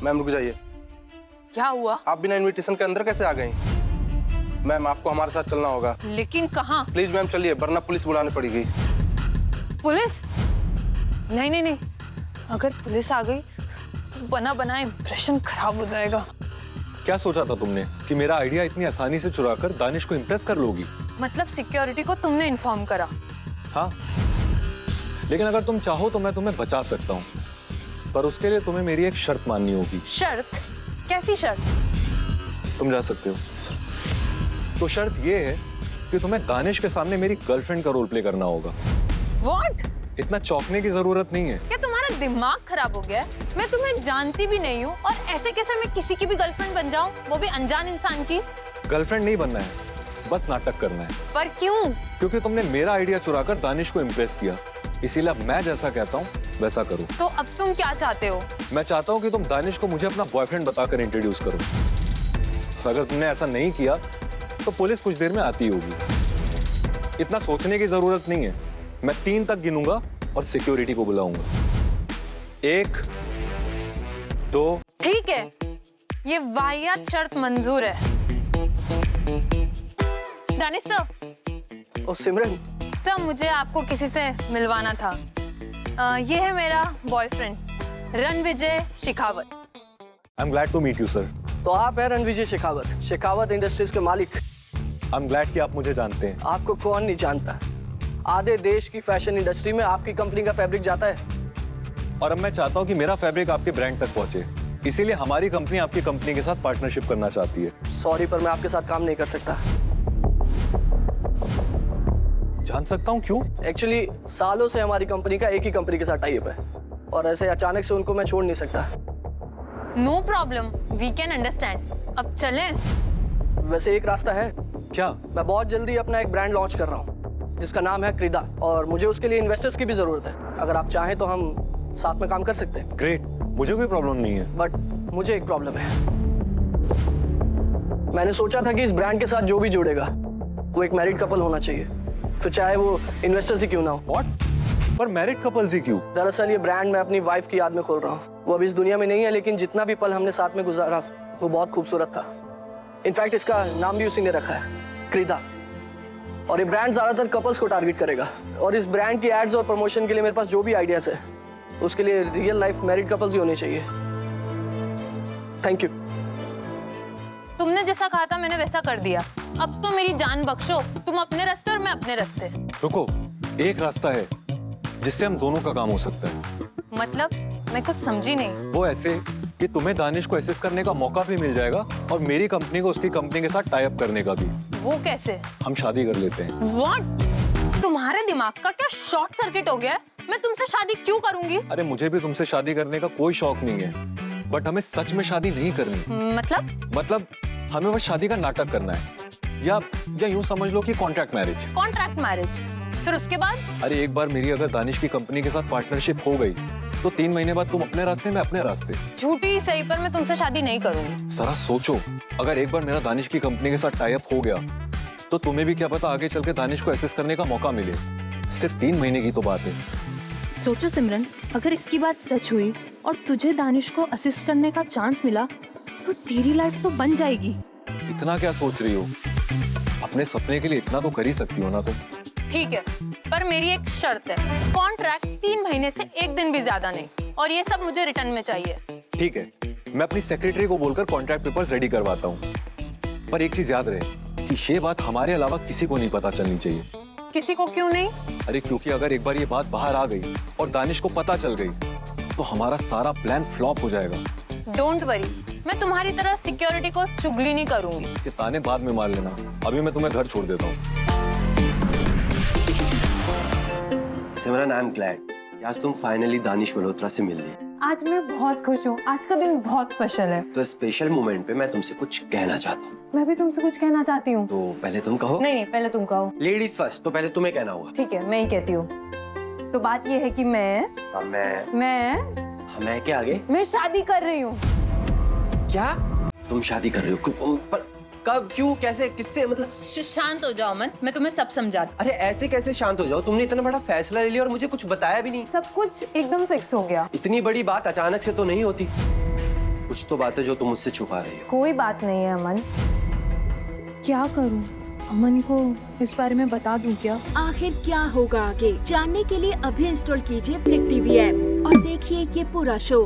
Ma'am रुक जाइए। क्या हुआ? आप बिना इनविटेशन के अंदर कैसे आ गई? मैम आपको हमारे साथ चलना होगा। लेकिन कहाँ? प्लीज मैम चलिए, वरना पुलिस बुलानी पड़ेगी। पुलिस? नहीं नहीं नहीं, अगर पुलिस आ गई तो बना बना इंप्रेशन खराब हो जाएगा। क्या सोचा था तुमने कि मेरा आइडिया इतनी आसानी से चुराकर दानिश को इम्प्रेस कर लोगी? मतलब सिक्योरिटी को तुमने इन्फॉर्म करा? हाँ, लेकिन अगर तुम चाहो तो मैं तुम्हें बचा सकता हूँ, पर उसके लिए तुम्हें मेरी एक शर्त माननी होगी। शर्त? कैसी शर्त? तुम जा सकते हो। तो शर्त ये है कि तुम्हें दानिश के सामने मेरी गर्लफ्रेंड का रोल प्ले करना होगा। What? इतना चौंकने की जरूरत नहीं है। क्या तुम्हारा दिमाग खराब हो गया है? मैं तुम्हें जानती भी नहीं हूँ और ऐसे कैसे मैं किसी की भी गर्लफ्रेंड बन जाऊँ, वो भी अनजान इंसान की? गर्लफ्रेंड नहीं बनना है, बस नाटक करना है। पर क्यों? क्योंकि तुमने मेरा आइडिया चुराकर दानिश को इम्प्रेस किया, इसीलिए अब मैं जैसा कहता हूँ वैसा करो। तो अब तुम क्या चाहते हो? मैं चाहता हूँ कि तुम दानिश को मुझे अपना बॉयफ्रेंड बताकर इंट्रोड्यूस करो। अगर तुमने ऐसा नहीं किया तो पुलिस कुछ देर में आती होगी। इतना सोचने की जरूरत नहीं है। मैं 3 तक गिनूंगा और सिक्योरिटी को बुलाऊंगा। 1, 2। ठीक है, ये वाहियात शर्त मंजूर है। दानिश सर। ओ सिमरन। सर मुझे आपको किसी से मिलवाना था। ये है मेरा boyfriend Ranvijay Shekhawat. I am glad to meet you sir. तो आप हैं रणविजय शेखावत, शेखावत इंडस्ट्रीज के मालिक। आई एम ग्लैड कि आप मुझे जानते हैं। आपको कौन नहीं जानता? आधे देश की फैशन इंडस्ट्री में आपकी कंपनी का फैब्रिक जाता है। और अब मैं चाहता हूँ कि मेरा फैब्रिक आपके ब्रांड तक पहुंचे, इसीलिए हमारी कंपनी आपकी कंपनी के साथ पार्टनरशिप करना चाहती है। सॉरी, पर मैं आपके साथ काम नहीं कर सकता। जान सकता हूँ क्यों? एक्चुअली सालों से हमारी कंपनी का एक ही कंपनी के साथ टाई अप है और ऐसे अचानक से उनको मैं छोड़ नहीं सकता। No problem, we can understand. अब चलें? वैसे एक रास्ता है। क्या? मैं बहुत जल्दी अपना एक ब्रांड लॉन्च कर रहा हूँ जिसका नाम है क्रीदा, और मुझे उसके लिए इन्वेस्टर्स की भी जरूरत है। अगर आप चाहें तो हम साथ में काम कर सकते हैं। ग्रेट, मुझे कोई प्रॉब्लम नहीं है। बट मुझे एक प्रॉब्लम है। मैंने सोचा था कि इस ब्रांड के साथ जो भी जुड़ेगा वो एक मैरिड कपल होना चाहिए, फिर चाहे वो इन्वेस्टर्स ही क्यों ना हो। What? पर मैरिड कपल्स ही क्यों? दरअसल ये ब्रांड मैं अपनी वाइफ की याद में खोल रहा हूँ। वो अभी इस दुनिया में नहीं है, लेकिन जितना भी पल हमने साथ में गुजारा वो बहुत खूबसूरत था। इनफैक्ट इसका नाम भी उसी ने रखा है, क्रीदा। और ये ब्रांड ज्यादातर कपल्स को टारगेट करेगा। और इस ब्रांड की एड्स और प्रमोशन के लिए मेरे पास जो भी आइडियाज है उसके लिए रियल लाइफ मैरिड कपल्स ही होने चाहिए। Thank you. तुमने जैसा कहा था मैंने वैसा कर दिया। अब तो मेरी जान बख्शो, तुम अपने रास्ते और मैं अपने रास्ते। रुको, एक रास्ता है जिससे हम दोनों का काम हो सकता है। मतलब? मैं कुछ समझी नहीं। वो ऐसे कि तुम्हें दानिश को असिस्ट करने का मौका भी मिल जाएगा और मेरी कंपनी को उसकी कंपनी के साथ टाई अप करने का भी। वो कैसे? हम शादी कर लेते हैं। What? तुम्हारे दिमाग का क्या शॉर्ट सर्किट हो गया है? मैं तुमसे शादी क्यों करूंगी? अरे मुझे भी तुमसे शादी करने का कोई शौक नहीं है, बट हमें सच में शादी नहीं करनी। मतलब हमें बस शादी का नाटक करना है, या यूं समझ लो कि कॉन्ट्रैक्ट मैरिज। Contract marriage? फिर उसके बाद? अरे एक बार मेरी अगर दानिश की कंपनी के साथ पार्टनरशिप हो गई तो 3 महीने बाद तुम अपने रास्ते, मैं अपने रास्ते। झूठी सही, पर मैं तुमसे शादी नहीं करूंगी। जरा सोचो, अगर एक बार मेरा दानिश की कंपनी के साथ टाई अप हो गया तो तुम्हें भी क्या पता आगे चल के दानिश को असिस्ट करने का मौका मिले। सिर्फ 3 महीने की तो बात है। सोचो सिमरन, अगर इसकी बात सच हुई और तुझे दानिश को असिस्ट करने का चांस मिला तो तेरी लाइफ तो बन जाएगी। इतना क्या सोच रही हो? अपने सपने के लिए इतना तो कर ही सकती हो ना तुम। ठीक है, पर मेरी एक शर्त है। कॉन्ट्रैक्ट 3 महीने से 1 दिन भी ज्यादा नहीं, और ये सब मुझे रिटर्न में चाहिए। ठीक है, मैं अपनी सेक्रेटरी को बोलकर कॉन्ट्रैक्ट पेपर्स रेडी करवाता हूँ, पर एक चीज याद रहे कि ये बात हमारे अलावा किसी को नहीं पता चलनी चाहिए। किसी को क्यों नहीं? अरे क्योंकि अगर एक बार ये बात बाहर आ गई और दानिश को पता चल गई तो हमारा सारा प्लान फ्लॉप हो जाएगा। डोंट वरी, मैं तुम्हारी तरह सिक्योरिटी को चुगली नहीं करूंगी। ये ताने बाद में मार लेना, अभी मैं तुम्हें घर छोड़ देता हूँ। सिमरन, आई एम ग्लैड आज तुम फाइनली दानिश मल्होत्रा से मिल ली। आज मैं बहुत खुश हूँ, आज का दिन बहुत स्पेशल है। तो स्पेशल मोमेंट पे मैं तुमसे कुछ कहना चाहता हूँ। मैं भी तुमसे कुछ कहना चाहती हूँ। तो पहले तुम कहो। नहीं, पहले तुम कहो। लेडीज फर्स्ट, तो पहले तुम्हें कहना होगा। ठीक है, मैं ही कहती हूँ। तो बात ये है कि मैं क्या आगे? मैं शादी कर रही हूँ। क्या? तुम शादी कर रही हो? पर कब, क्यों, कैसे, किससे? मतलब शांत हो जाओ अमन, मैं तुम्हें सब समझाती। अरे ऐसे कैसे शांत हो जाओ? तुमने इतना बड़ा फैसला ले लिया और मुझे कुछ बताया भी नहीं। सब कुछ एकदम फिक्स हो गया। इतनी बड़ी बात अचानक से तो नहीं होती। कुछ तो बात है जो तुम मुझसे छुपा रही हो। कोई बात नहीं है अमन। क्या करूं? अमन को इस बारे में बता दूं क्या? आखिर क्या होगा आगे जानने के लिए अभी इंस्टॉल कीजिए ब्लिक टीवी ऐप और देखिए ये पूरा शो।